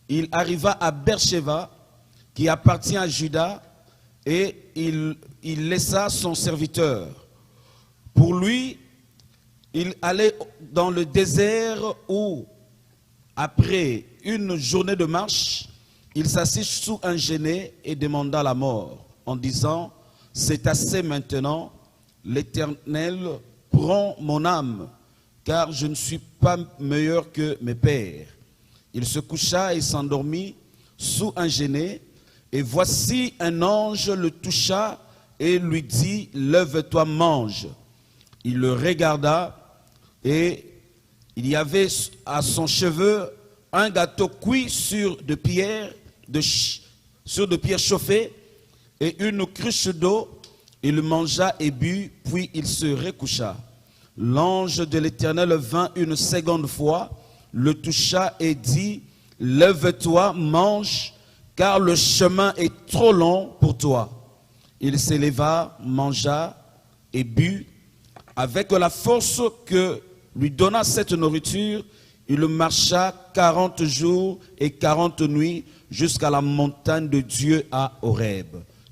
il arriva à Beersheba, qui appartient à Juda, et il laissa son serviteur. Pour lui, il allait dans le désert où, après une journée de marche, il s'assit sous un genêt et demanda la mort, en disant, « C'est assez maintenant, l'Éternel prend mon âme, car je ne suis pas meilleur que mes pères. » Il se coucha et s'endormit sous un genêt, et voici un ange le toucha et lui dit, « Lève-toi, mange. » Il le regarda, et il y avait à son cheveu un gâteau cuit sur de pierres chauffées et une cruche d'eau. Il mangea et but, puis il se recoucha. L'ange de l'Éternel vint une seconde fois, le toucha et dit, « Lève-toi, mange, car le chemin est trop long pour toi. » Il s'éleva, mangea et but. Avec la force que lui donna cette nourriture, il marcha 40 jours et 40 nuits jusqu'à la montagne de Dieu à Horeb.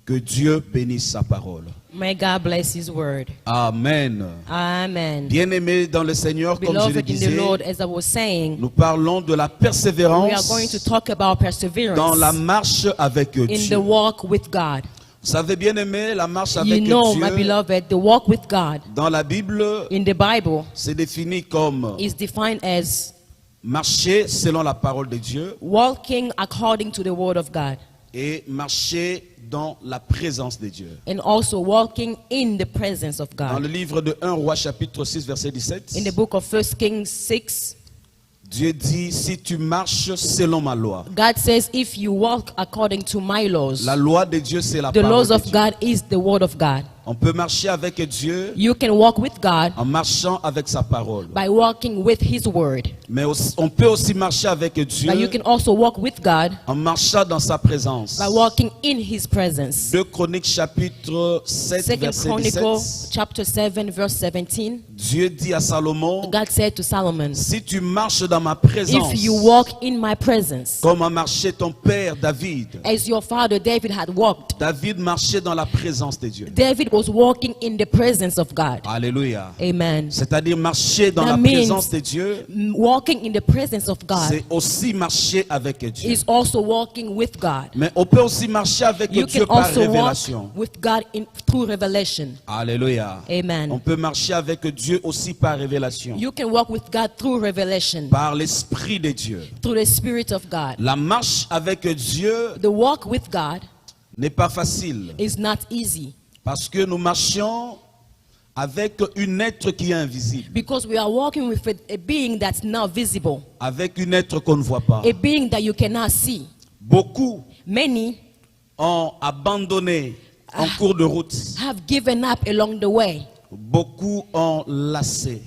Que Dieu bénisse sa parole. May God bless His word. Amen. Amen. Bien-aimés dans le Seigneur, comme je le Beloved in the disais, Lord, as I was saying, nous parlons de la we are persévérance going to talk about perseverance dans la marche avec in Dieu. the walk with God. Vous savez, bien-aimés, la marche You avec know, my Dieu, beloved, the walk with God dans la Bible, in the Bible c'est défini comme is defined as marcher selon la parole de Dieu walking according to the word of God, et marcher dans la présence de Dieu. and also walking in the presence of Dans le God. livre de 1 Roi chapitre 6 verset 17, In the book of 1 Kings 6, Dieu dit, si tu marches selon ma loi. God says, if you walk according to my laws, La loi de Dieu, c'est la the parole laws de of Dieu. God is the word of God. On peut marcher avec Dieu You can walk with God en marchant avec sa parole. by walking with His word. Mais on peut aussi marcher avec Dieu But you can also walk with God en marchant dans sa présence. by walking in His presence. 2 Chroniques chapitre 7 Second verset Chronicle 17. chapter 7 verse 17. Dieu dit à Salomon, God said to Solomon, si tu marches dans ma présence, if you walk in my presence, comme a marché ton père David. as your father David had walked, David marchait dans la présence de Dieu. David was walking in the presence of God. Alléluia. Amen. C'est-à-dire marcher dans That la means présence de Dieu, Walking in the presence of God c'est aussi marcher avec Dieu. is also walking with God. Mais on peut aussi marcher avec You Dieu can par also walk révélation. with God through revelation. Alléluia. On Amen. peut marcher avec Dieu aussi par révélation. You can walk with God through revelation, Par l'Esprit de Dieu. through the Spirit of God. La marche avec Dieu The walk with God n'est pas facile. is not easy Parce que nous marchions avec un être qui est invisible. because we are walking with a being that's not visible, Avec un être qu'on ne voit pas. a being that you cannot see. Beaucoup Many ont abandonné en cours de route. have given up along the way. Beaucoup ont lassé.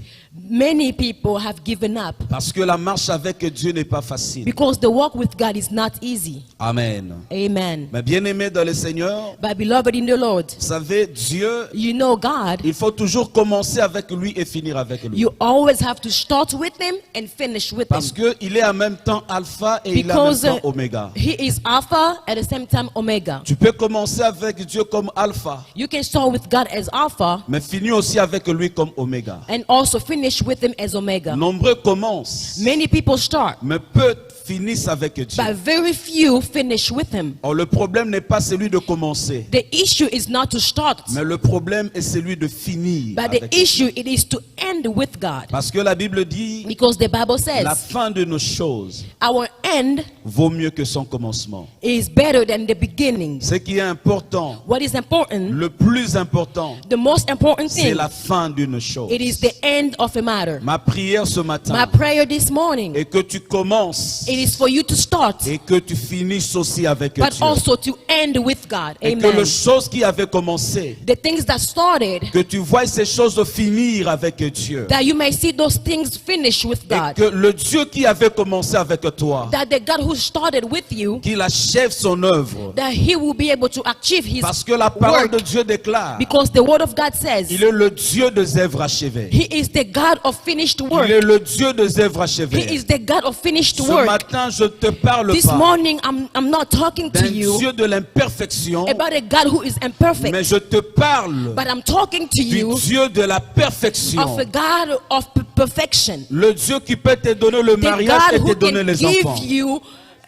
Many people have given up Parce que la marche avec Dieu n'est pas facile. because the walk with God is not easy. Amen. Amen. Mais bien aimé dans le Seigneur, But beloved in the Lord, vous savez, Dieu, you know God, il faut toujours commencer avec lui et finir avec lui. you always have to start with Him and finish with Parce Him. qu'il est en même temps alpha et il est en même Because temps oméga. He is Alpha at the same time Omega. Tu peux commencer avec Dieu comme alpha, You can start with God as Alpha mais finir aussi avec lui comme oméga. and also finish with Him as Omega. Nombreux commencent, Many people start, mais peu finissent avec Dieu. but very few finish with Him. Or, le problème n'est pas celui de commencer, The issue is not to start, mais le problème est celui de finir but the avec Dieu. issue it is to end with God. Parce que la Bible dit, Because the Bible la says fin de nos choses our end vaut mieux que son commencement. is better than the beginning. Ce qui est important, What is important, le plus important, the most important c'est thing, la fin d'une chose. it is the end of a matter. Ma prière ce My matin prayer this morning, est que tu commences it is for you to start, et que tu finisses aussi avec but Dieu. also to end with God. Et que Amen. les choses qui avaient commencé, The things that started, que tu vois ces choses finir avec Dieu. that you may see those things finish with Et God. que le Dieu qui avait commencé avec toi, That the God who started with you, qu'il achève son œuvre. that He will be able to achieve His Parce que la parole work. de Dieu déclare, Because the Word of God says, il est le Dieu des œuvres achevées. He is the God of finished Il work. est le Dieu des œuvres He achevées. is the God of finished Ce work. matin, je ne te parle This pas morning, I'm not talking to d'un you Dieu de l'imperfection, about a God who is mais imperfect, je te parle but I'm talking to du you Dieu de la of perfection. a God of perfection. Le Dieu qui peut te donner le The mariage et God te who donner can les give enfants. you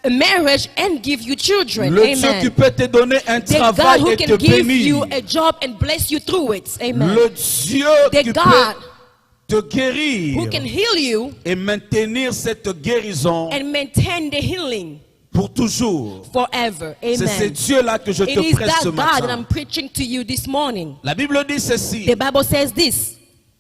a marriage and give you children. Le Dieu qui Amen. peut te donner un The God travail who et te can give bénir. you a job and bless you through it. Amen. Le Dieu The qui God peut te who guérir can heal you et maintenir cette guérison and maintain the healing pour toujours. forever. C'est ce Amen. Dieu-là que je It te is prête that ce God that matin. I'm preaching to you this morning. La Bible dit ceci. The Bible says this.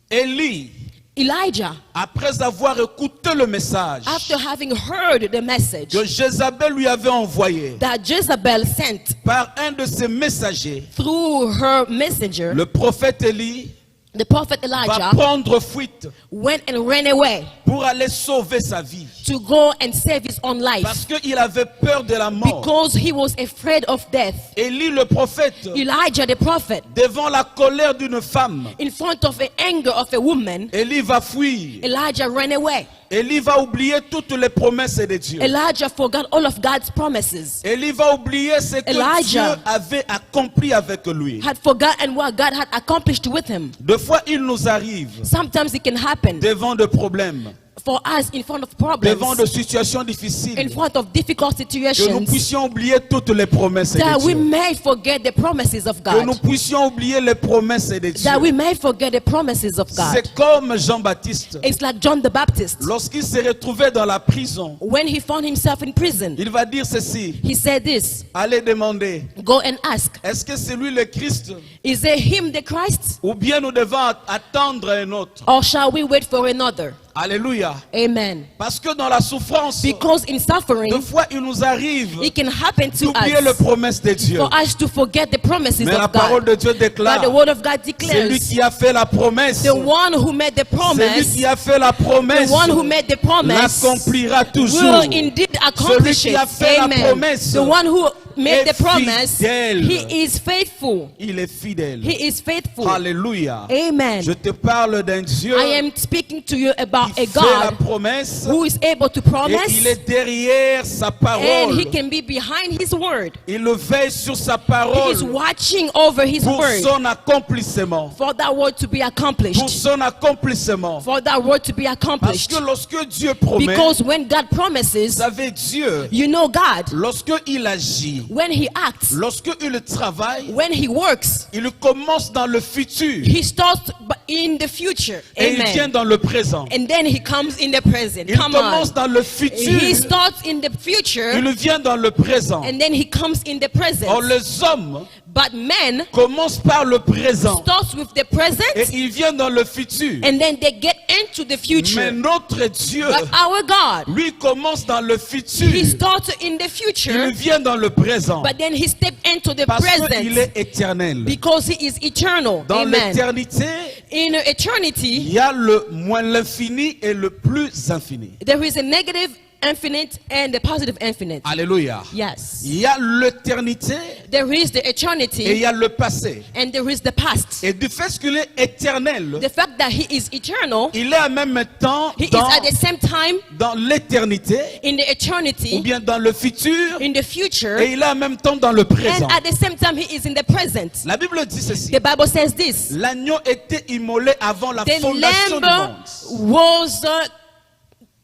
Élie, Elijah, après avoir écouté le message after having heard the message que Jézabel lui avait envoyé that Jezebel sent par un de ses messagers, through her messenger, le prophète Élie the prophet va Elijah prendre fuite went and ran away pour aller sauver sa vie. to go and save his own life Parce qu'il avait peur de la mort. because he was afraid of death. Élie le prophète, Elijah the prophet, devant la colère d'une femme, in front of the anger of a woman, Élie va fuir. Elijah ran away. Élie va oublier toutes les promesses de Dieu. Elijah forgot all of God's promises, Élie va oublier ce que Elijah Dieu avait accompli avec lui. had forgotten what God had accomplished with him. Deux fois, il nous arrive Sometimes it can happen devant des problèmes, for us in front of devant problems, des situations in difficiles, front of difficult que nous situations, puissions oublier toutes les promesses that de we Dieu. may forget the promises of Que nous God. puissions oublier les promesses de That we Dieu. may forget the promises of God. C'est comme Jean-Baptiste. It's like John the Baptist. Lorsqu'il s'est retrouvé dans la prison, When he found himself in prison, il va dire ceci. he said this, Allez demander, go and ask, est-ce que c'est lui le Christ is it him the Christ, ou bien nous devons attendre un autre? or shall we wait for another? Alléluia. Amen. Parce que dans la souffrance, Because in deux suffering, fois il nous arrive it can happen to d'oublier les us, promesses de Dieu. for us to forget the promises Mais la of parole God. de Dieu déclare, But the word of God c'est lui declares, qui a fait la promesse. the one who made the C'est lui promise, qui a fait la promesse. the one who made the promise L'accomplira toujours. will indeed accomplish Celui qui it. a fait la Amen. promesse The one who made est the promise, fidèle. he is faithful. Il est fidèle. He is faithful. Alléluia. Amen. Je te parle d'un Dieu I am speaking to you about qui a fait la God promesse who is able to et promise, il est derrière sa and parole. he can be behind his word. Il veille sur sa He parole is watching over his pour word son accomplissement. for that word to be Pour accomplished. son accomplissement. For that word to be Parce accomplished. que lorsque Dieu promet, Because when God vous promises, savez, Dieu, you know God, lorsque il agit, when he acts, lorsque il travaille, when he works, il commence dans le futur he starts in the future. et il vient Amen. dans le présent. And then he comes in the present. Il Come on. commence dans le futur, He starts in the future, il vient dans le présent. and then he comes in the Or present. les hommes But men commencent par le présent starts with the et present, ils viennent dans le futur. and then they get into the Mais future. notre Dieu, But our God, lui, commence dans le futur. he starts in the Il future, vient dans le présent but then he steps into the parce qu'il present est éternel. because he is eternal. Dans Amen. l'éternité, In il eternity, y a le moins l'infini et le plus infini. there is a negative infinite and a positive infinite. Alléluia. Yes. Il y a l'éternité There is the et il eternity y a le passé. and there is the past. Et du fait qu'il est éternel, The fact that he is eternal, il est en même temps he is at the same time dans l'éternité in the ou eternity, bien dans le futur in the future, et il est en même temps dans le and présent. at the same time he is in the present. La Bible dit ceci. The Bible says this. L'agneau était immolé avant la The fondation du lamb monde. was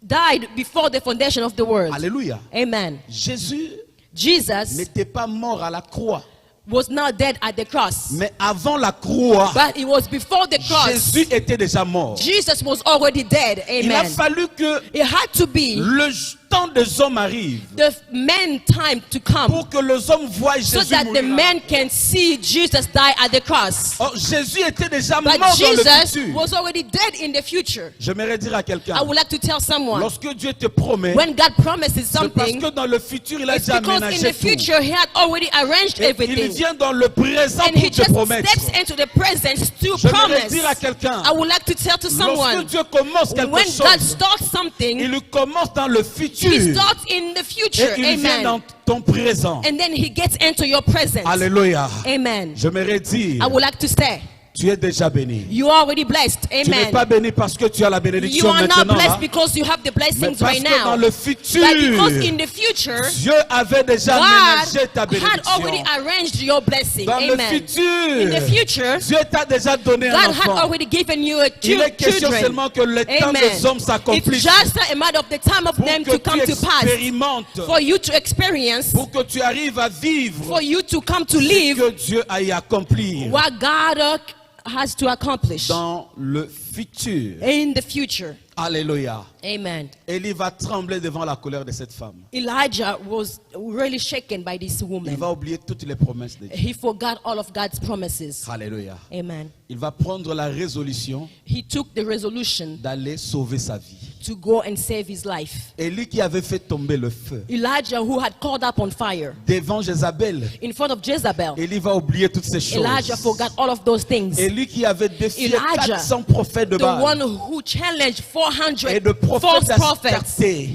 died before the foundation of the world. Alléluia. Amen. Jésus Jesus n'était pas mort à la croix, was not dead at the cross, mais avant la croix, but it was before the cross. Jésus était déjà mort. Jesus was already dead. Il a Amen. fallu que It had to be le temps des hommes arrive the man time to come pour que les hommes voient so Jésus that the mourir. man can see Jesus die at the cross. Or, Jésus était déjà But mort dans le Jesus futur. was already dead in the future. J'aimerais dire à quelqu'un, I would like to tell someone, lorsque Dieu te promet, when God promises c'est parce something, que dans le futur, il a it's déjà because in aménagé the tout. future he had already arranged Et il everything. vient dans le présent And he pour te just promettre. steps into the present to J'aimerais promise. dire à quelqu'un, I would like to tell to lorsque someone, Dieu commence quelque when God chose, starts something, il commence dans le he futur starts in the et future. il vient Amen. dans ton présent. And then he gets into your present. Alléluia. Amen. J'aimerais dire, I would like to say, Tu es déjà béni. You are already blessed. Tu n'es Amen. pas béni parce que tu as la You bénédiction are not maintenant. blessed Là, because you have the mais blessings parce right que dans now. le futur, But because in the future, Dieu avait déjà God ménagé ta had already bénédiction. arranged your blessing. Dans le Amen. In futur, the future, Dieu t'a déjà donné un God had enfant. already given you a Il est question children. seulement que le temps Amen. des hommes It's s'accomplisse just a matter of the time of pour them que to come tu to pass, expérimentes, for you to experience, pour que tu arrives à vivre for you to come to ce live que Dieu a y accomplir what God has to accomplish dans le futur. in the future. Alléluia. Amen. Élie va trembler devant la colère de cette femme. Elijah was really shaken by this Il woman. va oublier toutes les promesses de Dieu. He forgot all of God's promises. Alléluia. Amen. Il va prendre la résolution He took the resolution d'aller sauver sa vie. to go and save his life. Élie qui avait fait tomber le feu Elijah, who had called up on fire devant Jézabel. in front of Jezebel, Élie va oublier toutes ces choses. Elijah forgot all of those things. Élie qui avait défié Elijah, 400 prophètes de The one Baal who challenged 400 et de false prophètes prophets, d'Astarté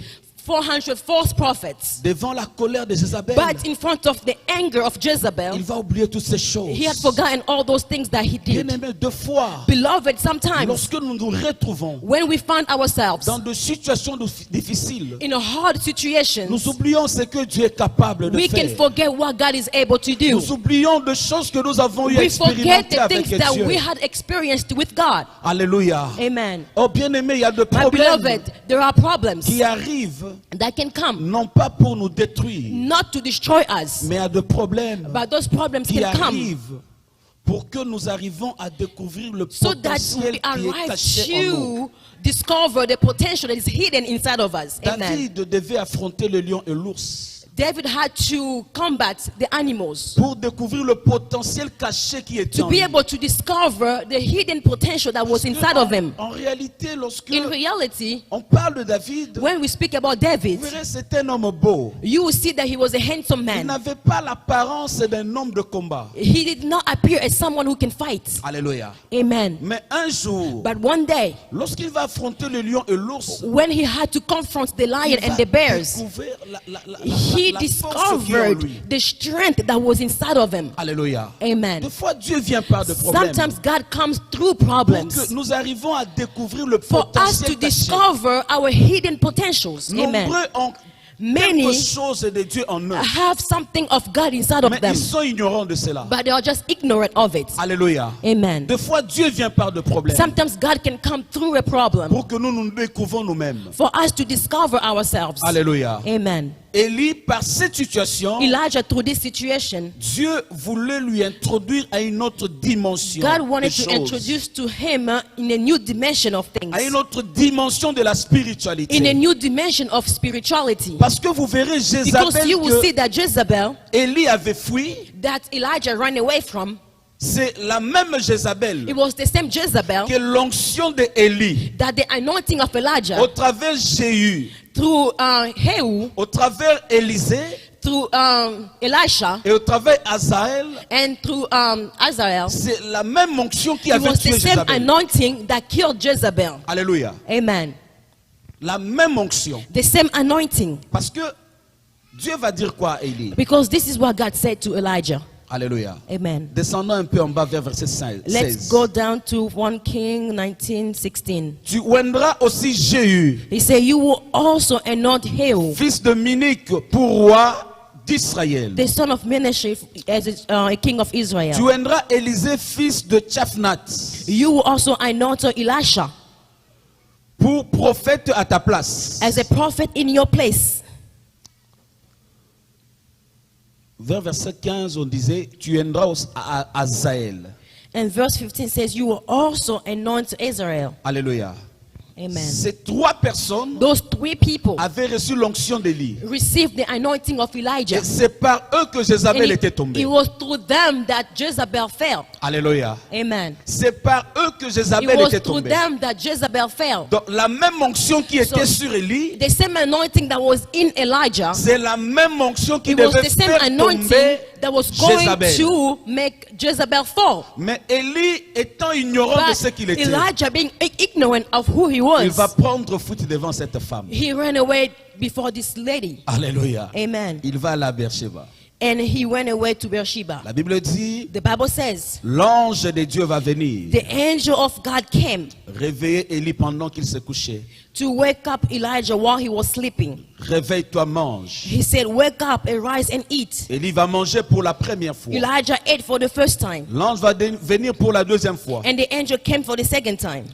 400 false prophets. devant la colère de Jézabel. But in front of the anger of Il Jezebel, va oublier toutes ces choses. he had forgotten all those things that he did. Bien-aimé, deux fois, Beloved, sometimes lorsque nous nous retrouvons when we find ourselves dans des situations difficiles, in a hard situation, nous oublions ce que Dieu est capable de we can faire. forget what God is able to do. Nous oublions des choses que nous avons eu à We forget expérimenter the avec things that Dieu. we had experienced with God. Alléluia. Amen. Oh bien-aimé, il y a des My problèmes beloved, there are problems qui arrivent that can come, non pas pour nous détruire, not to destroy us, mais il y a des problèmes but those problems qui can come arrivent pour que nous arrivions à découvrir le so that potentiel we qui est arrive caché en nous. to discover the potential that is hidden inside of us. Amen. David devait affronter le lion et l'ours David had to combat the animals pour découvrir le potentiel caché qui était to en be lui. able to discover the hidden potential that was inside of him. En réalité, lorsque In reality, on parle de David, when we speak about David, vous verrez, c'est un homme beau. you will see that he was a handsome Il man. n'avait pas l'apparence d'un homme de combat. He did not appear as someone who can fight. Alléluia. Amen. Mais un jour, But one day, lorsqu'il va affronter le lion et l'ours, when he had to confront the lion il va and the bears, découvrir he la force qui est en discovered lui. the strength that was inside of him. Alléluia. Amen. Des fois, Dieu vient par des problèmes Sometimes God comes through pour problems que nous arrivons à découvrir le for us to potentiel caché. discover our hidden potentials. Amen. Nombreux ont Many quelque chose de Dieu en eux, have something of God inside of mais them, ils sont ignorants de cela. but they are just ignorant of it. Alléluia. Amen. Des fois, Dieu vient par des problèmes Sometimes God can come through a problem pour que nous nous découvrons nous-mêmes. for us to discover ourselves. Alléluia. Amen. Élie, par cette situation, Elijah, through this situation, Dieu voulait lui introduire à une autre dimension God des wanted to choses, introduce to him in a new dimension of things, à une autre dimension de la in a spiritualité. new dimension of spirituality. Parce que vous verrez Because Jézabel you will see que that Jezebel, Élie avait fui, that Elijah ran away from, c'est la même Jézabel it was the same Jezebel que l'onction d'Élie that the anointing of Elijah au travers Jéhu, through Jehu, au travers Élisée through Elisha, et au travers Azaël, and through Azael, c'est la même onction qui it avait was the tué same Jézabel. anointing that killed Jezebel. Alléluia. Amen. La même onction. The same anointing. Parce que Dieu va dire quoi à Élie? Because this is what God said to Elijah. Alléluia. Amen. Descendons un peu en bas vers verset 16. Let's go down to 1 King 19:16. Tu oindras aussi Jéhu, He said, you will also anoint Jehu, fils de Minique, pour roi d'Israël. the son of Menashe, as a king of Tu Israel. oindras Élisée, fils de Tchafnat, You will also anoint Elisha pour prophète à ta place. as a prophet in your place. Vers verset 15, on disait, tu oindras à Azaël. And verse 15 says, you will also anoint Israel. Alléluia. Amen. Ces trois personnes Those three people avaient reçu l'onction d'Élie. received the anointing of Elijah. Et c'est par eux que Jézabel And était tombée. it was through them that Jezebel fell. Alléluia. Amen. C'est par eux que It Jézabel was était through tombée. them that Jezebel fell. Donc la même onction qui était So, sur Élie, The same anointing that was in Elijah, c'est la même onction qui it was devait the same faire anointing tomber that was going Jézabel. to make Jezebel fall. Mais Élie étant ignorant de But ce qu'il était, Elijah, being ignorant of who he il was, va prendre fuite devant cette femme. he ran away before this lady. Alléluia. Amen. Il va à la Beersheba. And he went away to Beersheba. La Bible dit, The Bible says, l'ange de Dieu va venir the angel of God came réveiller Élie pendant qu'il se couchait. to wake up Elijah while he was sleeping. Réveille-toi, mange. He said, wake up and rise and eat. Élie va manger pour la première fois. Elijah ate for the first time. L'ange va venir pour la deuxième fois. And the angel came for the second time.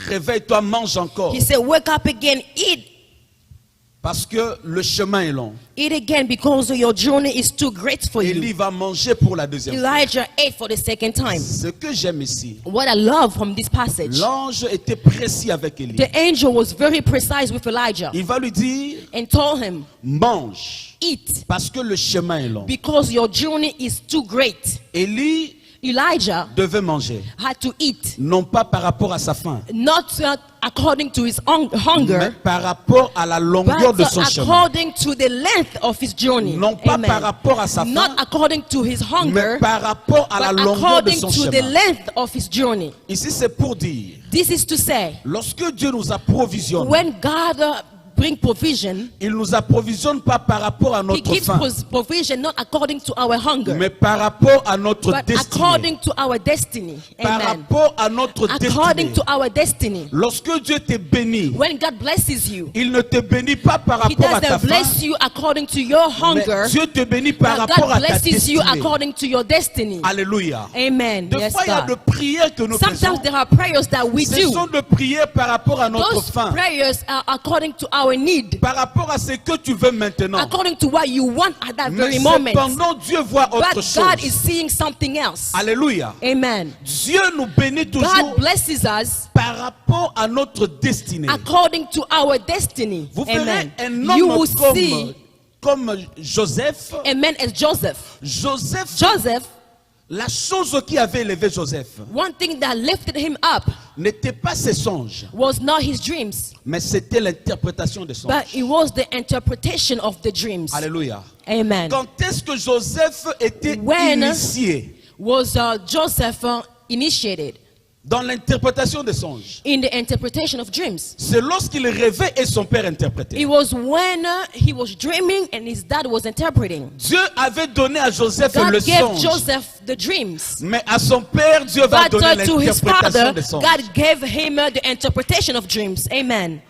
Réveille-toi, mange encore. He said, wake up again, eat. Parce que le chemin est long. Eat again because your journey is too great for Élie you. va manger pour la deuxième fois. Elijah ate for the second time. Ce que j'aime ici, What I love from this passage, l'ange était précis avec Élie. the angel was very precise with Elijah Il va lui dire, and told him, mange, eat parce que le chemin est long. because your journey is too great. Élie Elijah devait manger, had to eat, non pas par rapport à sa faim, not according to his hunger, mais par rapport à la longueur but de son chemin. according to the length of his journey. Non pas Amen. par rapport à sa faim, Not according to his mais hunger, par rapport à la but longueur de according son to the chemin. length of his journey. Ici, c'est pour dire, This is to say, lorsque Dieu nous approvisionne, when God bring provision, il nous approvisionne pas par rapport à He notre gives faim, provision not according to our hunger, mais par rapport à notre but destinée. according to our destiny. Par Amen. rapport à notre According destinée. to our destiny. Lorsque Dieu te bénit, When God blesses you, il ne te bénit pas par He rapport à ta doesn't faim, bless you according to your mais hunger, Dieu te bénit par but rapport God à ta blesses you destinée. according to your destiny. Alléluia. Amen. Des Yes, fois, il y a de God. prières que nous faisons. Sometimes there are prayers that we Ce sont do. de prières par rapport à notre Those faim, prayers are according to our need, par rapport à ce que tu veux maintenant. according to what you want at that Mais very moment. cependant, Dieu voit autre But God is chose. seeing something else. Alléluia. Amen. Dieu nous bénit toujours God blesses us par rapport à notre destinée. according to our destiny. Vous verrez Amen. un You homme will see comme Joseph. a man as Joseph. Joseph, La chose qui avait élevé Joseph one thing that lifted him up n'était pas ses songes, was not his dreams, mais c'était l'interprétation des songes. but it was the interpretation of the dreams. Alléluia. Amen. Quand est-ce que Joseph était When initié was Joseph initiated dans l'interprétation des songes? in the interpretation of dreams? C'est lorsqu'il rêvait et son père interprétait. It was when he was dreaming and his dad was interpreting. Dieu avait donné à Joseph God le gave songe, Joseph the dreams. mais à son père, Dieu va But donner to his l'interprétation father, des songes. God gave him the interpretation of dreams. Amen.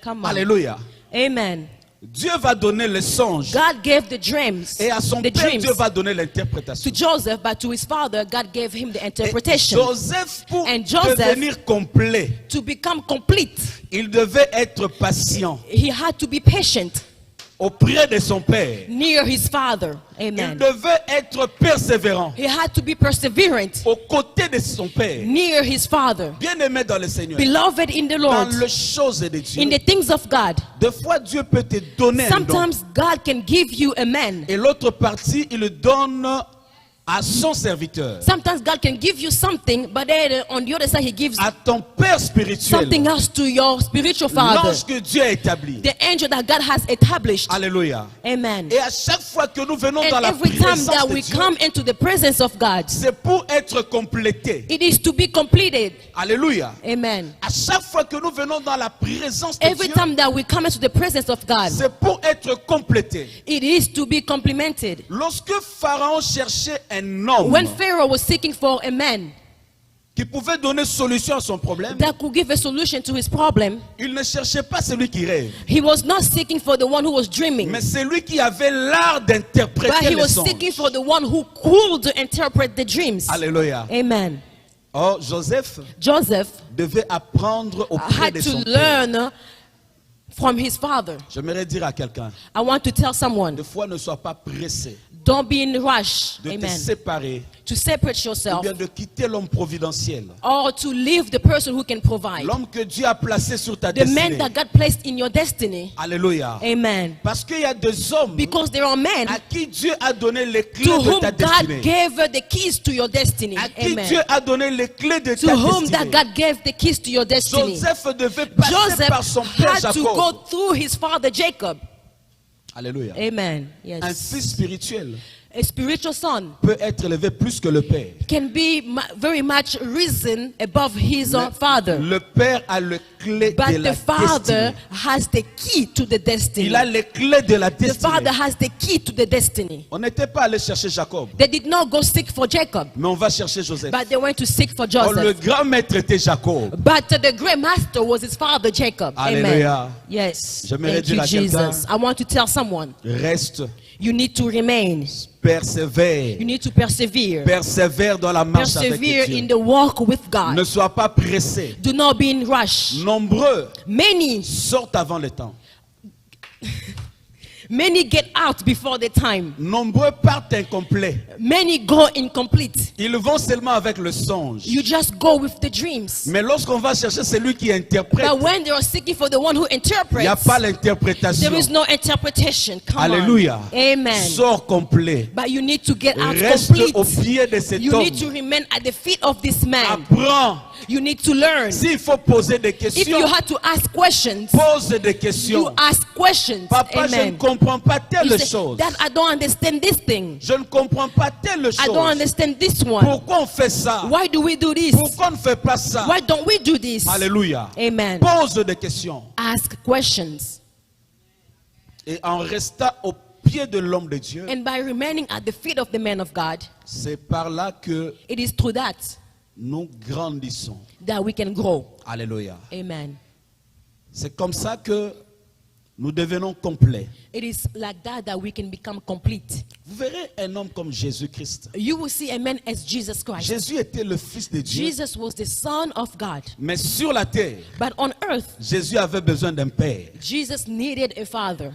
Come on. Alléluia. Amen. Dieu va donner les songes God gave the dreams, et à son the père, dreams Dieu va donner to l'interprétation. Joseph, but to his father, God gave him the Et interpretation. Joseph, pour And Joseph- devenir complet, To become complete, il devait être patient he had to be patient auprès de son père. near his father. Il Amen. devait être persévérant He had to be perseverant aux côtés de son père. near his father. Bien-aimé dans le Seigneur, Beloved in the dans Lord, les choses de Dieu, in the things of God, des fois Dieu peut te donner un don. sometimes God can give you a man. Et l'autre partie, il le donne à son serviteur, Sometimes God can give you something, but then on the other side, He gives à ton père spirituel, something else to your spiritual father, l'ange que Dieu a établi. the angel that God has established. Alléluia. Amen. Et à chaque fois que nous venons dans And la every time présence that de we Dieu, come into the presence of God, c'est pour être complété. it is to be completed. Alléluia. Amen. À chaque fois que nous venons dans la présence de Every Dieu, time that we come into the presence of God, c'est pour être complété. it is to be complemented. Lorsque Pharaon cherchait un homme When Pharaoh was seeking for a man qui pouvait donner solution à son problème, that could give a solution to his problem, il ne cherchait pas celui qui rêve, he was not seeking for the one who was dreaming, mais celui qui avait l'art but d'interpréter he les was songes. seeking for the one who could interpret the dreams. Alléluia. Amen. Oh, Joseph Joseph devait apprendre auprès had de to son père. learn from his father. J'aimerais dire à quelqu'un, I want to tell someone, des fois ne sois pas pressé don't be in rush, de te amen, séparer to separate ou yourself bien de quitter l'homme providentiel. or to leave the person who can provide. L'homme que Dieu a placé sur ta The man destinée. that God placed in your destiny. Alléluia. Amen. Parce qu'il y a des hommes Because there are men à qui Dieu a donné les clés to de whom ta God destinée. gave the keys to your destiny. À qui Amen. Dieu a donné les clés de To ta whom that destinée. God gave the keys to your destiny. Joseph devait passer Joseph par son père had to go Jacob. through his father Jacob. Alléluia. Amen. Un Yes. fils spirituel A spiritual son peut être élevé plus que le père. can be very much risen above his own father. Le père a le clé de But la the father destinée. has the key to the destiny. Il a les clés de la The destinée. father has the key to the destiny. On n'était pas allé chercher Jacob, They did not go seek for Jacob, mais on va chercher Joseph. but they went to seek for Oh, le Joseph. grand maître était Jacob. But the great master was his father Jacob. Alléluia. Amen. Yes. J'aimerais Thank you, dire à quelqu'un, Jesus. I want to tell someone, Reste, you need to remain. persévère. You need to persevere. Persevère dans la marche avec Persevere Dieu. in the walk with Ne God. sois pas pressé. Do not be in rush. Nombreux Many sortent avant le temps. get out before the time. Nombreux partent incomplets. Many go incomplete. Ils vont seulement avec le songe. You just go with the dreams. Mais lorsqu'on va chercher celui qui interprète, But when they are seeking for the one who il n'y a interprets, pas l'interprétation. there is no interpretation. Come Alléluia. on. Amen. Sors complet. But you need to get out Reste au complete. pied de cet You homme. need to remain at the feet of this man. Apprends. You need to learn. S'il faut poser des If you questions, had to ask questions, pose des you questions. ask questions. Papa, je ne Amen. comprends pas You telle say, chose. Dad, I don't understand this thing. Je ne comprends pas telle I don't chose. understand this one. Pourquoi on fait ça? Why do we do this? Pourquoi on ne fait pas ça? Why don't we do this? Alléluia. Amen. Pose des questions. Ask questions. Et en restant au pied de l'homme de Dieu, And by remaining at the feet of the man of God, c'est par là que it is through that nous grandissons. that we can grow. Alléluia. Amen. C'est comme ça que nous devenons complets. It is like that that we can become complete. Vous verrez un homme comme Jésus-Christ. You will see a man as Jesus Christ. Jésus était le Fils de Dieu. Jesus was the Son of God. Mais sur la terre, But on earth, Jésus avait besoin d'un père. Jesus needed a father.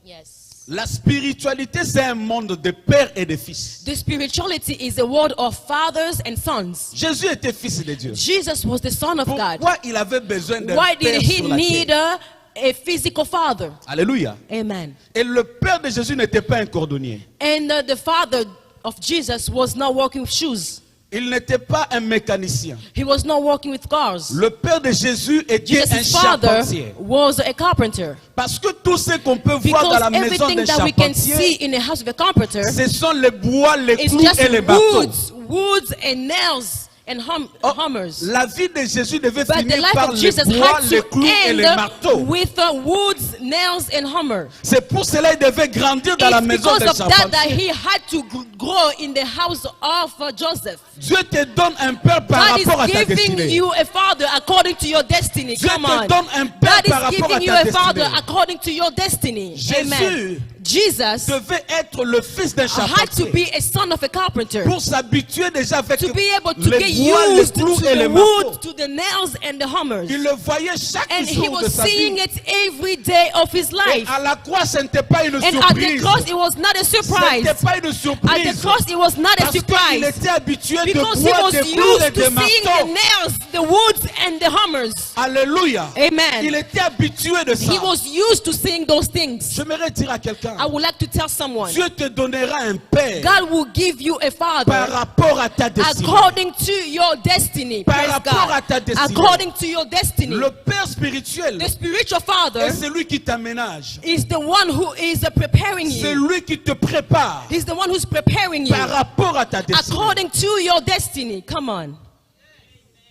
Yes. La spiritualité, c'est un monde de père et de fils. The spirituality is a world of fathers and sons. Jésus était fils de Dieu. Jesus was the Son of God. Pourquoi il avait besoin d'un Why père did he sur la need terre? a physical father? Alléluia. Amen. Et le père de Jésus n'était pas un cordonnier. And the father of Jesus was not walking with shoes. Il n'était pas un mécanicien. He was not walking with cars. Le père de Jésus était un Jesus' father charpentier. was a carpenter. Parce que tout ce qu'on peut voir dans Because la maison everything d'un that we can see charpentier, in the house of a carpenter ce sont les bois, les is clous just et les bateaux. woods and nails and Oh, hammers. la vie de Jésus devait But the finir life par of les Jesus bois, had les to clous et les end marteaux. with woods, nails, and hammer. C'est pour cela qu'il devait grandir dans la It's maison because des of that that charpentiers. he had to grow in the house of Joseph. Dieu te donne un père par God rapport à ta is giving destinée. you a father according to your destiny. Dieu Come te on. donne un père God par is rapport à giving you ta a father destinée. according to your destiny. Jésus Amen. Jesus devait être le fils d'un had to charpentier be a son of a carpenter pour s'habituer déjà avec to be able to les get bois, les used to clous et les the marteaux. wood, to the nails and the hammers. Il le voyait chaque And he jour de was sa seeing vie. it every day of his Et life. à la croix, ce n'était pas une And at the surprise. cross, it was not a Ce surprise. n'était pas une At the surprise. cross, it was not a Parce qu'il surprise. était habitué de Because he bois, was de clous et used de to seeing the marteaux. nails, the woods, and the hammers. Alléluia. Amen. Il était habitué de ça. He was used to seeing those things. J'aimerais dire à quelqu'un, I would like to tell someone, Dieu te donnera un père God will give you a par father rapport à ta destinée. according to your destiny. Par Praise rapport à God. ta destinée. According to your destiny. Le père spirituel The spiritual est father celui qui t'aménage. is the one who is preparing C'est you. lui qui te prépare He's the one who's preparing you par rapport à ta destinée. according to your destiny. Come on.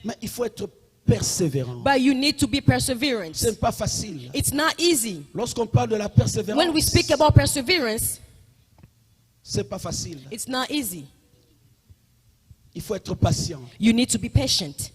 Mais il faut être persévérant. But you need to be perseverant. Ce n'est pas facile. It's not easy. Lorsqu'on parle de la persévérance, When we speak about perseverance, c'est pas facile. it's not easy. Il faut être patient. You need to be patient.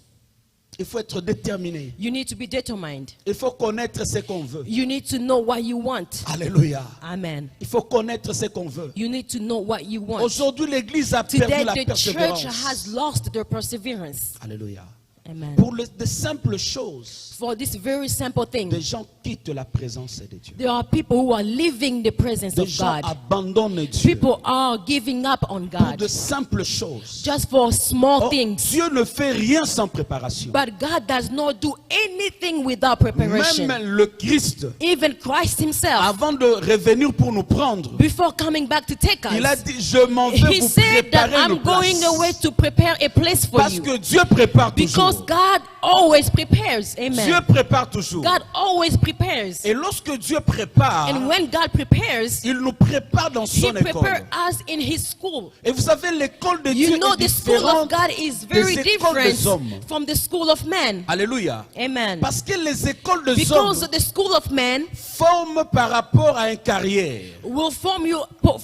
Il faut être déterminé. You need to be determined. Il faut connaître ce qu'on veut. You need to know what you want. Alléluia. Amen. Il faut connaître ce qu'on veut. You need to know what you want. Aujourd'hui, l'Église a perdu Today, la the church persévérance. has lost their perseverance. Alléluia. Amen. Pour de simples choses, For this very simple thing, des gens quittent la présence de Dieu. there are people who are leaving the presence Des of gens God. abandonnent Dieu. People are giving up on Pour God de simples choses. just for small Oh, things. Dieu ne fait rien sans préparation. But God does not do anything without preparation. Même le Christ, Even Christ himself, avant de revenir pour nous prendre, before coming back to take il a us, dit, je m'en vais he vous said that préparer I'm une going place. away to prepare a place for Parce you. que Dieu prépare toujours. Because Because God always prepares. Dieu Amen. prépare toujours. God always prepares. Et lorsque Dieu prépare, And when God prepares, il nous prépare dans He son école. prepares us in His school. Et vous savez, l'école de Dieu You know, est the school différente of God is very des écoles des different hommes. from the school of men. Alléluia. Amen. Parce que les écoles des Because hommes the school of men forment par rapport à une carrière. will form you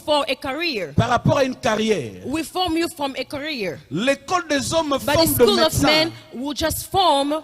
for a career. Par rapport à une carrière. We form you from a career. L'école des hommes But the forme de school of médecins. men will just form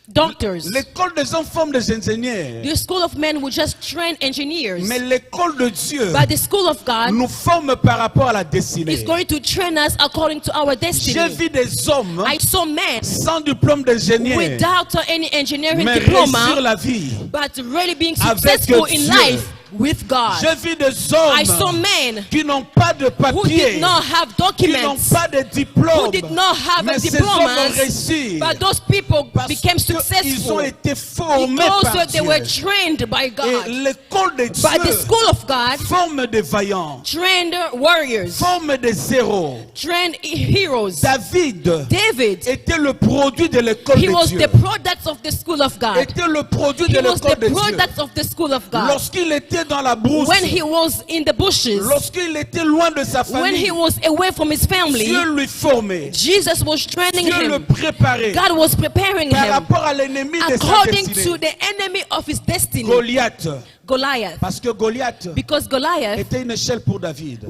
doctors. L'école des hommes forme des ingénieurs. The school of men will just train engineers. Mais l'école de Dieu But the school of God nous forme par rapport à la is destinée. going to train us according to our J'ai destiny. vu des hommes I saw men sans diplôme d'ingénieur, without any engineering mais réussir diploma, la vie. but really being Avec successful in Dieu. life with God. J'ai vu des I saw hommes men qui n'ont pas de who papier, did not have qui n'ont documents, pas de diplôme, who did not have mais a ces hommes ont diplomas, réussi but those people parce became qu'ils ont successful été formés because par they Dieu. were trained by Et God. l'école de But the Dieu school of God forme des vaillants, trained warriors, forme des héros. trained heroes. David David, était le produit de l'école he de was Dieu. the product of the school of God. Était le produit He de was the l'école de Dieu. product of the school of God. Lorsqu'il était dans la brousse, When he was in the bushes, lorsqu'il était loin de sa when he famille, was away from his family, Dieu lui formait. Jesus was training Dieu le him. préparait God was preparing par him rapport à l'ennemi de sa according to destinée. the enemy of his destiny, Goliath. Goliath. Parce que Goliath Because Goliath était une échelle pour David.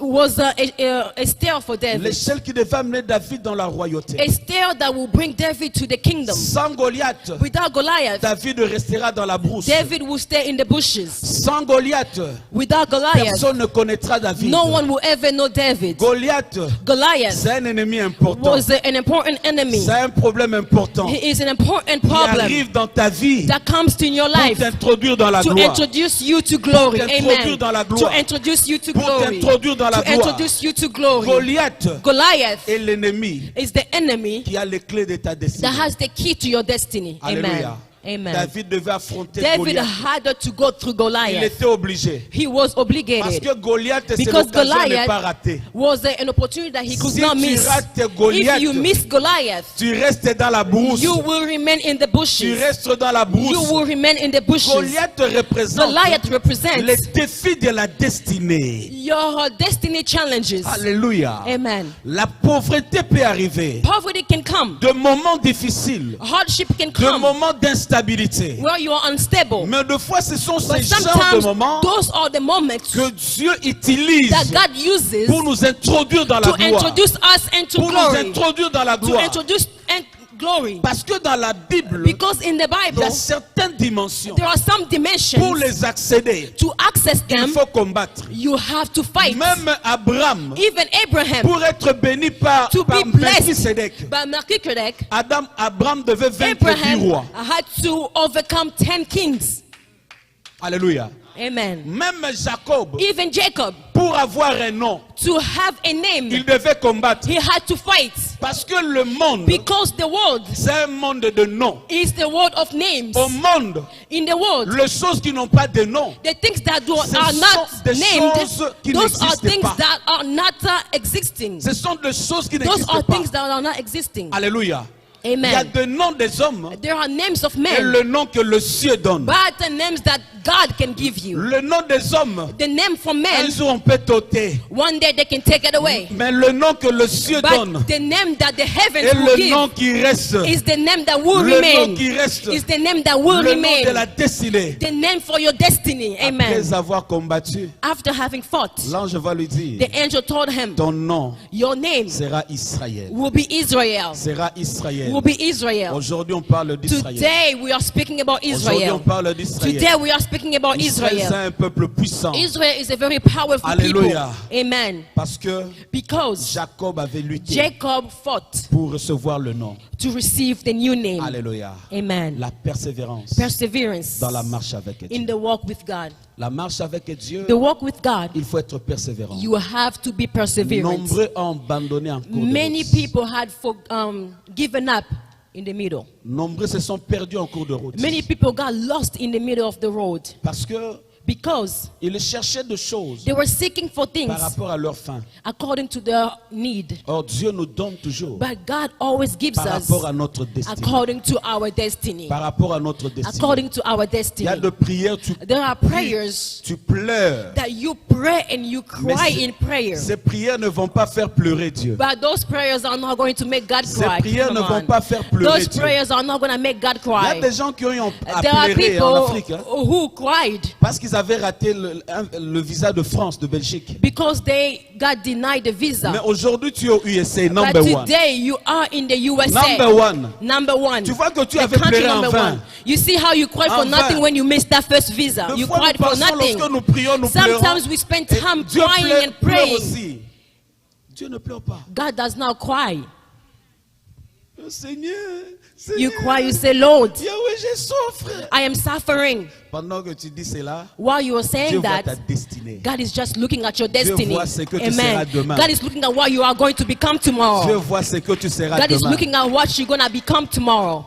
was a stair for David, L'échelle qui devait amener David dans la royauté. a stair that will bring David to the kingdom. Sans Goliath, Without Goliath, David restera dans la brousse. David will stay in the bushes. Sans Goliath, Without Goliath, personne ne connaîtra David. no one will ever know David. Goliath, Goliath c'est un ennemi important. was an important enemy. C'est un problème important He is an important qui problem arrive dans ta vie that comes in your pour life t'introduire dans la to gloire. introduce you to glory. t'introduire Amen. dans la To gloire. introduce you to Pour glory. t'introduire dans la To gloire. introduce you to glory. Goliath Goliath est l'ennemi is the enemy qui a les clés de ta destinée. that has the key to your destiny. Amen. Alléluia. Amen. David devait affronter David Goliath. had to go through Il Goliath. était obligé. He was Parce obligated. que Goliath, c'est Because l'occasion de ne Goliath pas rater. was an opportunity that he could Si not tu miss. rates Goliath, If you miss Goliath, tu restes dans la brousse. you will remain in the Tu bushes. restes dans la You brousse. will remain in the bushes. Goliath représente Goliath represents les défis de la destinée. your destiny challenges. Alléluia. Amen. La pauvreté peut arriver. Poverty can come. De moments difficiles. Hardship can De come moments d'instabilité. where you are unstable. Mais de fois, ce sont But ces genres de sometimes moments those are the moments que Dieu utilise that God uses pour nous introduire dans la to gloire. introduce us into Pour nous glory. introduire dans la To gloire. introduce glory. Parce que dans la Bible, Because in the il y Bible, a certaines dimensions. there are some dimensions. Pour les accéder, To access il them, faut combattre. you have to fight. Même Abraham, Even Abraham, pour être béni par to be Melchisedec, blessed by Melchizedek, Abraham devait vaincre 10 Abraham rois. had to overcome 10 kings. Alléluia. Amen. Même Jacob, Even Jacob, pour avoir un nom, to have a name, il devait combattre. he had to fight. Parce que le monde, Because the world c'est un monde de noms. is the world of names. Au monde, In the world, les choses qui n'ont pas de nom, the things that Ce are sont not des named, choses qui those are n'existent things pas. that are not existing. ce sont des choses qui Those n'existent are pas. things that are not existing. Alléluia. Il y a Amen. des noms des hommes There are names of et men, le nom que le ciel donne. but the names that God can give you. Le nom des hommes, The name for un men, jour on peut t'ôter. one day they can take it away. Mais le nom que le ciel donne But the name that the heavens est will le nom give qui reste. is the name that will Le nom remain. qui reste. Is the name that will Le nom de la remain. destinée. The name for your destiny. Amen. Après avoir combattu, After having fought, l'ange va lui dire, the angel told him, ton nom your name sera Israël. will be Israel. Sera Israël. Will be Israel. Aujourd'hui on parle d'Israël. Today we are speaking about Aujourd'hui on Israel. parle d'Israël. Today we are speaking about Israël c'est Israel. un peuple puissant. Israel is a very powerful Alléluia. people. Amen. Parce que Because Jacob avait lutté Jacob fought pour recevoir le nom. to receive the new name. Alléluia. Amen. La persévérance Perseverance dans la marche avec in Dieu. the walk with God. La marche avec Dieu, The walk with God, il faut être persévérant. you have to be perseverant. Nombreux ont abandonné en cours de Many route. people had given up in the middle. Nombreux se sont perdus en cours de route. Many people got lost in the middle of the road. Parce que Because ils cherchaient des choses they were seeking for par things rapport à leur faim. according to their need. Or, Dieu nous donne toujours But God always gives par us rapport à notre destinée. according to our destiny. Par rapport à notre destinée. According to our Il y a destiny. des prières, There are prayers tu pleures. that you pray and you Mais cry in prayer. ces prières ne vont pas faire pleurer Dieu. But those prayers are not going to make God Ces cry. prières Come ne vont on. pas faire pleurer Those Dieu. prayers are not going to make God Il y a cry. des gens qui ont à There are pleurer en people Afrique who cried parce qu'ils avaient raté le visa de France, de Belgique. because they got denied the Mais visa. aujourd'hui, tu es au USA, But number one. today you are in the USA. Number one. Number one. Tu vois que tu The avais country pleuré en number vain. one. You see how you cried for En nothing vain. when you missed that first visa. Des You fois, cried nous for passons, nothing. lorsque nous prions, nous pleurons. Sometimes we spend Et time Dieu crying and pleure praying. aussi. Dieu ne pleure pas. God does not cry. Oh, Seigneur, You Seigneur, cry, you say, Lord, Yahweh, je souffre. I am suffering. Pendant que tu dis cela, While you are Dieu saying voit ta that, destinée. God is just looking at your destiny. voit ce que tu Amen. seras demain. God is looking at what you are going to become Dieu tomorrow. voit ce que tu seras God is demain. looking at what you're going to become tomorrow.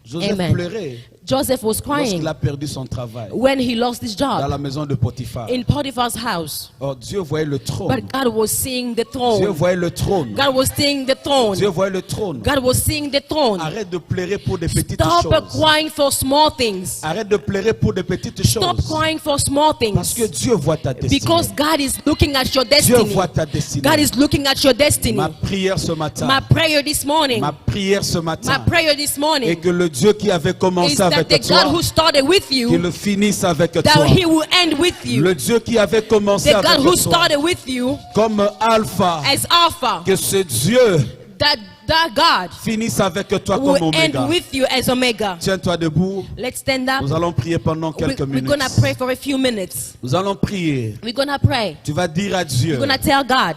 Joseph Amen. pleurait Joseph was crying lorsqu'il a perdu son travail when he lost his dans job la maison de Potiphar. in Potiphar's house. Oh, Dieu voyait le trône. But God was seeing the Dieu throne. voyait le trône. God was seeing the throne. Dieu voyait le trône. God was seeing the throne. Arrête de pleurer pour des petites Stop choses. crying for small things. Arrête de pleurer pour des petites Stop choses. crying for small Parce que things. Dieu voit ta destinée. Because God is looking at your Dieu destiny. voit ta destinée. God is looking at your destiny. Ma prière ce matin. My prayer this morning. Ma prière ce My matin. prayer this Et morning que le Dieu qui avait is commencé that avec the God toi, who started with qu'il you, le finisse avec toi. that He will end with you. Le Dieu qui avait commencé The God avec who toi, started with you comme Alpha, as Alpha, que ce Dieu that God finisse avec toi comme will Oméga. end with you as Omega. Tiens-toi debout. Let's stand up. Nous allons prier pendant quelques We're minutes. going to pray for a few minutes. Nous allons prier. We're going to pray. Tu vas dire à Dieu We're going to tell God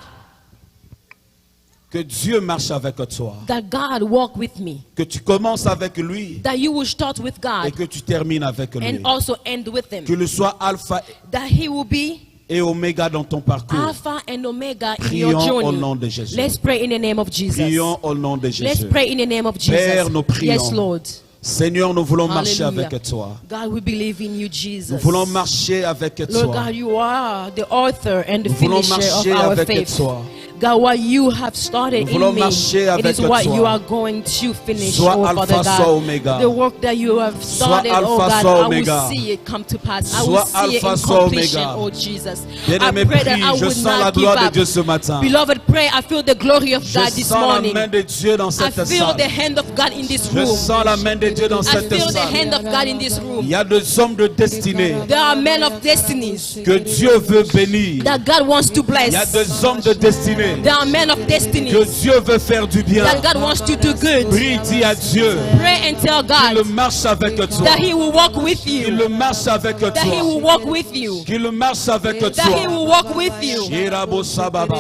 que Dieu marche avec toi. that God walk with me. Que tu commences avec lui That you will start with et God que tu termines avec lui. and also end with Him. Qu'il soit Alpha That He will be et Oméga dans ton parcours. Alpha and Omega in your Prions au journey. nom de Jésus. Let's pray in the name of Jesus. Prions au nom de Let's Jésus. pray in the name of Père, nous Jesus. prions. Yes, Lord. Seigneur, nous voulons marcher Hallelujah. avec toi. God, we believe in you, Jesus. Nous voulons marcher avec Lord toi. God, you are the author and the Nous voulons finisher of marcher our avec faith. toi. God, what you have started Nous voulons in me, marcher it avec is what toi. you are going to finish, Sois oh Alpha, Father sois God. Oméga. The work that you have started, Alpha, oh God, sois I Oméga. will see it come to pass. I Sois will see it Alpha, in sois completion, Oméga. oh Jesus. Bien-aimé, I pray that prie. I Je would sens la not give gloire de up. Dieu ce matin. Beloved, pray. I feel the glory of Je God this sens la morning. main de Dieu dans I cette feel salle. the hand of God in this Je room. sens la main de Dieu dans I cette feel the salle. hand of God in this Il room. y a des hommes de destinée There are men of destinies que Dieu veut bénir. that God wants to Il y a bless. des hommes de destinée There are men of que destinies Dieu veut faire du bien. that God wants to do good. Prie, dis à Dieu Pray and tell qu'il God marche avec toi. that He will walk with Qu'il you. marche avec toi. That He will walk with you. Qu'il marche avec toi. That He will walk with you. Irabo Sababa.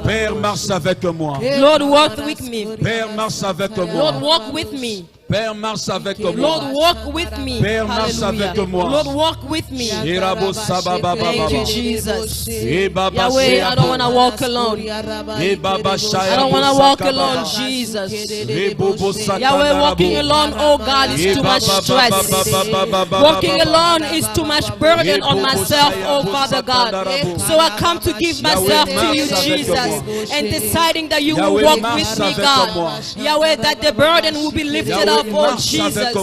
Père, marche avec moi. Lord, walk with me. Père, marche avec Lord, moi. walk with me. Père, marche avec Lord, moi. walk with me. Père, marche Hallelujah. avec moi. Lord, walk with me. Irabo Sababa. Thank you, Jesus. Baba Yahweh, I don't want to walk alone. Baba I don't want to walk alone, Jesus. Yahweh, walking alone, oh God, is too much stress. Walking alone is too much burden on myself, oh Father God. So I come to give myself to you, Jesus, and deciding that you will walk with me, God. Yahweh, that the burden will be lifted up, oh Jesus.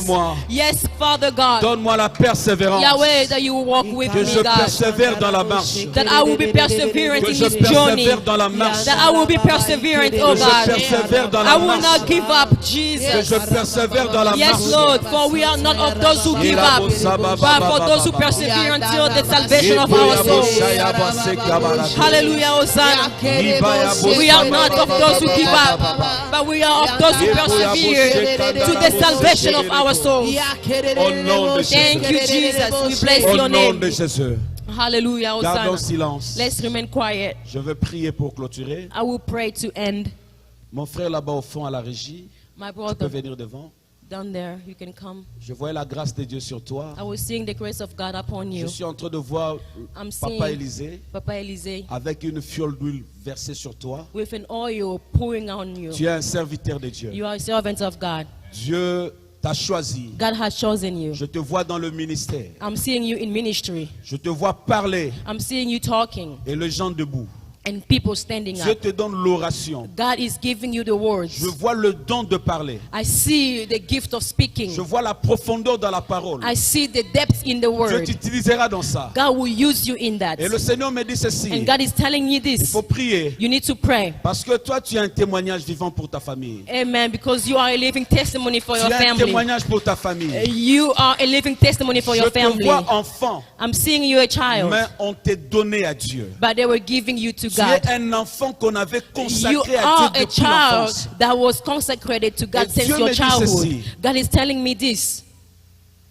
Yes, Father God. Donne-moi la persévérance. Yahweh, that you will walk with Que je me, God. persévère dans la marche. That I will be perseverant Que in je this journey. persévère dans la marche. That I will be perseverant, oh Que je God. persévère dans I la will marche. not give up, Que Jesus. je persévère dans la Yes, marche. Lord, for we are not of those who give up, but for those who persevere until the salvation of our souls. Hallelujah, Hosanna. We are not of those who give up, but we are of those who persevere to the salvation of our souls. Au nom de Thank you, Jésus. Jesus. We bless Au your nom name. de Jésus. Hallelujah, Gardons Hosanna. silence. Let's remain quiet. Je veux prier pour clôturer. I will pray to end. Mon frère là-bas au fond à la régie, My tu peux brother, venir devant. down there, you can come. Je vois la grâce de Dieu sur toi. I was seeing the grace of God upon Je you. suis en train de voir I'm Papa seeing Élisée Papa Elise avec une fiole d'huile versée sur toi. with an oil pouring on you. Tu es un serviteur de Dieu. You are a servant of God. Dieu t'a choisi. God has chosen you. Je te vois dans le ministère. I'm seeing you in ministry. Je te vois parler I'm seeing you talking et les gens debout. and people standing Dieu up. te donne l'oration. God is giving you the Je words. vois le don de parler. I see the gift of speaking. Je vois la profondeur dans la parole. I see the depth in the Dieu word. t'utilisera dans ça. God will use you in that. Et le Seigneur me dit ceci. And God is telling you Il this. faut prier. You need to pray. Parce que toi, tu as un témoignage vivant pour ta famille. Amen. Because you are a living testimony for Tu your as un family. témoignage pour ta famille. You are a living testimony for Je your te family. vois enfant, I'm seeing you a child, mais on t'est donné à Dieu. but they were giving you to Tu es God. un enfant qu'on avait You consacré à are Dieu a depuis child l'enfance. that was consecrated to God Et since Dieu your me dit childhood. ceci. God is telling me this.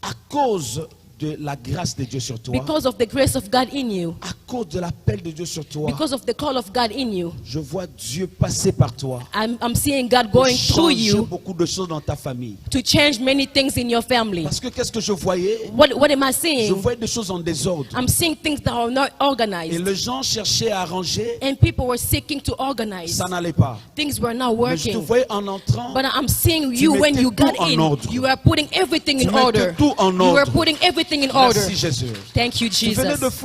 À cause de la grâce de Dieu sur toi, Because of the grace of God in you, à cause de l'appel de Dieu sur toi, because of the call of God in you, je vois Dieu passer par toi. I'm seeing God Pour going through changer you beaucoup de choses dans ta famille. to change many things in your family. Parce que qu'est-ce que je voyais? What am I Je seeing? voyais des choses en désordre. I'm seeing things that are not Et organized. les gens cherchaient à arranger, And people were seeking to organize. ça n'allait pas. Things were not Mais je te working. voyais en entrant, But I'm seeing Tu you when mettais you got tout en in. ordre. You were putting everything in Tu mettais order. tout en You were ordre. putting everything in order. Merci Jésus. Thank you, Tu venais Jesus.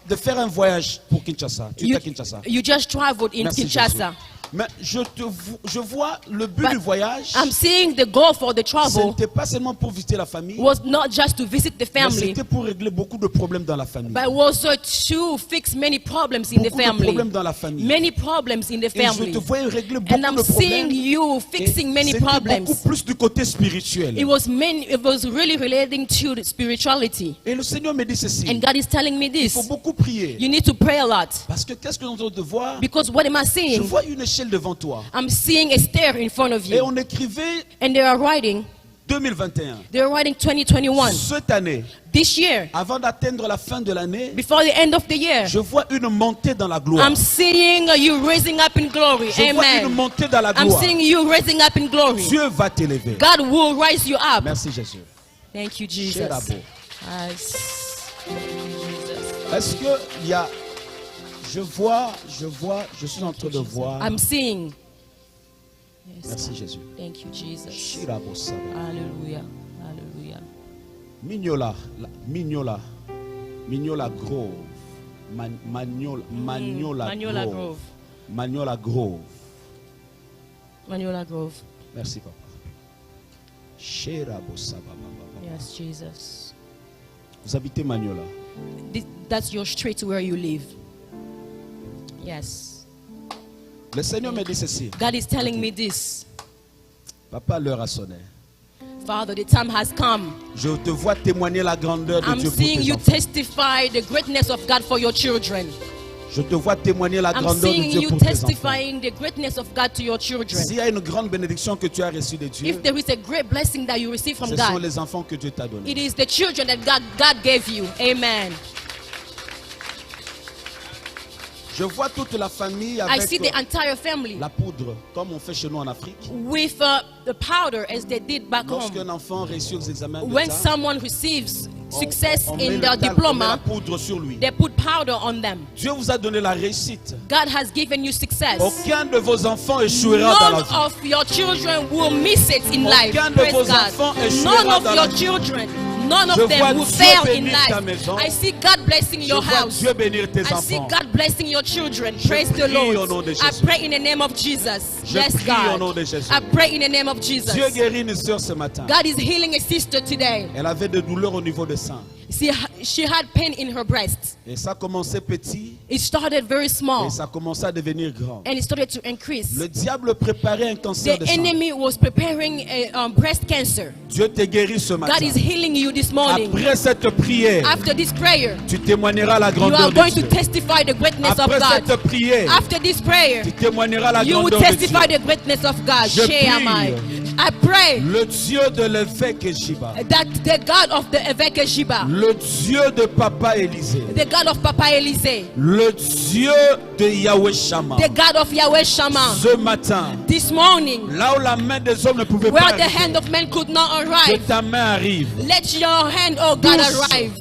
de faire un voyage pour Kinshasa. Tu étais You, à Kinshasa. you just traveled in Merci Kinshasa. Jésus. Mais je vois le but But du voyage. I'm seeing the goal for the Ce travel n'était pas seulement pour visiter la famille, was not just to visit the mais family, c'était pour régler beaucoup de problèmes dans la famille. but also to fix many problems in the Beaucoup de family. problèmes dans la famille. Many problems in the Et je family. te voyais régler And beaucoup I'm de seeing problèmes. you Et fixing many c'était problems. beaucoup plus du côté spirituel. It was really relating to the spirituality. Et le Seigneur me dit ceci. And God is telling me Il faut this. beaucoup prier. You need to pray a lot. Parce que qu'est-ce que nous devons voir? Because what am I Je seeing? vois une échelle devant toi. I'm seeing a stair in front of Et you. on écrivait And they are writing 2021. 2021. Cette année, This year, avant d'atteindre la fin de l'année, before the end of the year, je vois une montée dans la gloire. I'm seeing you raising up in glory. Je vois une Amen. montée dans la I'm gloire. seeing you raising up in glory. Dieu va t'élever. God will rise you up. Merci Jésus. Thank you, Jesus. Shérabo. Yes. Est-ce que il y a, je suis en train de voir. I'm seeing. Yes. Merci Jésus. Thank you, Jesus. Shirabo Saba. Hallelujah. Hallelujah. Mignola Grove. Magnola Grove. Magnola Grove. Maniola Grove. Merci papa. Shirabo Saba. Yes, Jesus. Vous habitez Magnola. That's your street where you live. Yes. Le Seigneur me dit ceci. God is telling me this. Papa, l'heure a sonné. Father, the time has come. Je te vois témoigner la grandeur de I'm Dieu pour seeing tes you enfants. testify the greatness of God for your children. Je te vois témoigner la I'm grandeur de seeing Dieu you pour tes enfants. testifying the greatness of God to your children. S'il y a une grande bénédiction que tu as reçue de Dieu, If there is a great blessing that you receive from ce sont God, les enfants que Dieu t'a donnés. it is the children that God gave you. Amen. Je vois toute la famille I avec see the entire family la poudre, comme on fait chez nous en Afrique. with the powder as they did back Lorsqu'un home. enfant réussit aux examens When d'État, someone receives success on met in le their talc, on met la diploma, poudre sur lui. they put powder on them. Dieu vous a donné la réussite. God has given you success. Aucun de vos enfants échouera dans la None vie. of your children will miss it in life. Aucun de Praise vos God. enfants échouera None of dans la your vie. children, none Je of vois them will Dieu fail in bénir ta life. maison. I see God blessing Je your vois house. Dieu bénir tes I see enfants. God blessing your children. Je Praise the prie au nom Lord. de I Jésus. pray in the name of Jesus. Je Yes, prie au nom God. de Jésus. I pray in the name of Jesus. Dieu guérit une sœur ce matin. God is healing a sister today. Elle avait des douleurs au niveau des seins. She had pain in her breast. Et ça a commencé petit It started very et small ça a commencé à devenir grand. and it started to increase. Le diable préparait un cancer The de sein. enemy was preparing a breast cancer. Dieu te guérit ce matin. God is healing you this morning. Après cette prière, After this prayer, tu témoigneras la you grandeur are de going to Dieu. testify the greatness of Après God. cette prière, After this prayer, tu témoigneras la you will grandeur de Dieu. testify the greatness of God. Je Sheyamai. I pray Le Dieu de l'évêque Jiba, that the God of the Eveke Jiba, le Dieu de Papa Élisée, the God of Papa Elise, le Dieu de Yahweh Shammah, the God of Yahweh Shammah, ce matin, this morning, là où la main des hommes ne pouvait where pas the arriver, hand of men could not que arrive, ta main arrive, let your hand, oh God, Touche. arrive.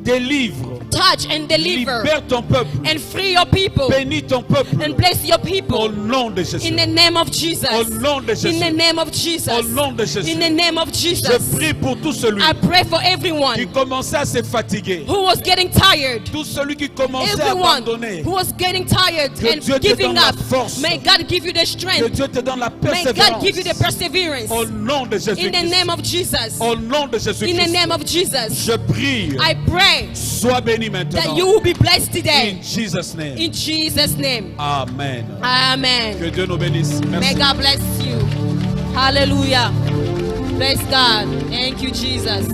délivre, touch and deliver Libère ton peuple. and free your people Bénis ton peuple. and bless your Au people. nom de Jésus. In the name of Jesus. Au nom de In Jésus. the name of Jesus. Au nom de Jésus. In the name of Je Jesus. prie pour tout celui I pray for qui everyone commençait à se fatiguer. who was getting tired. Tout celui qui commençait à Everyone abandonner. who was getting tired Que Dieu and te giving donne la up. force. May God give you the Que strength. Dieu te donne la May God persévérance. give you the perseverance. Au nom de In the Jésus-Christ. name of Jesus. Au nom de In the Jésus-Christ. name of Jesus. Je prie. I pray Sois béni that maintenant. you will be blessed today. In Jesus' name. In Jesus' name. Amen. Amen. Que Dieu nous bénisse. May Merci. God bless you. Hallelujah. Praise God. Thank you, Jesus.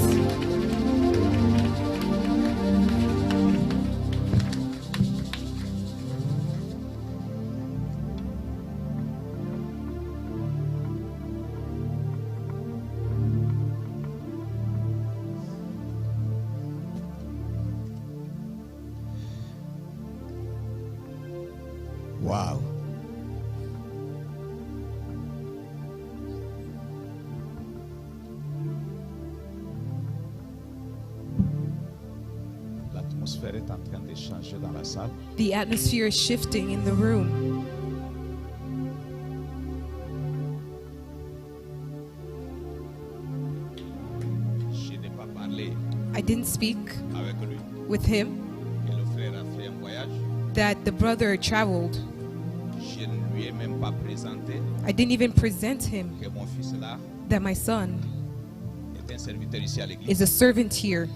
Wow. L'atmosphère est en train de changer dans la salle. The atmosphere is shifting in the room. Je n'ai pas parlé I didn't speak avec lui. with him Et le frère a fait un voyage. that the brother traveled. Je ne lui ai même pas présenté I didn't even present him que mon fils là that my son est un serviteur ici à l'église. is a servant here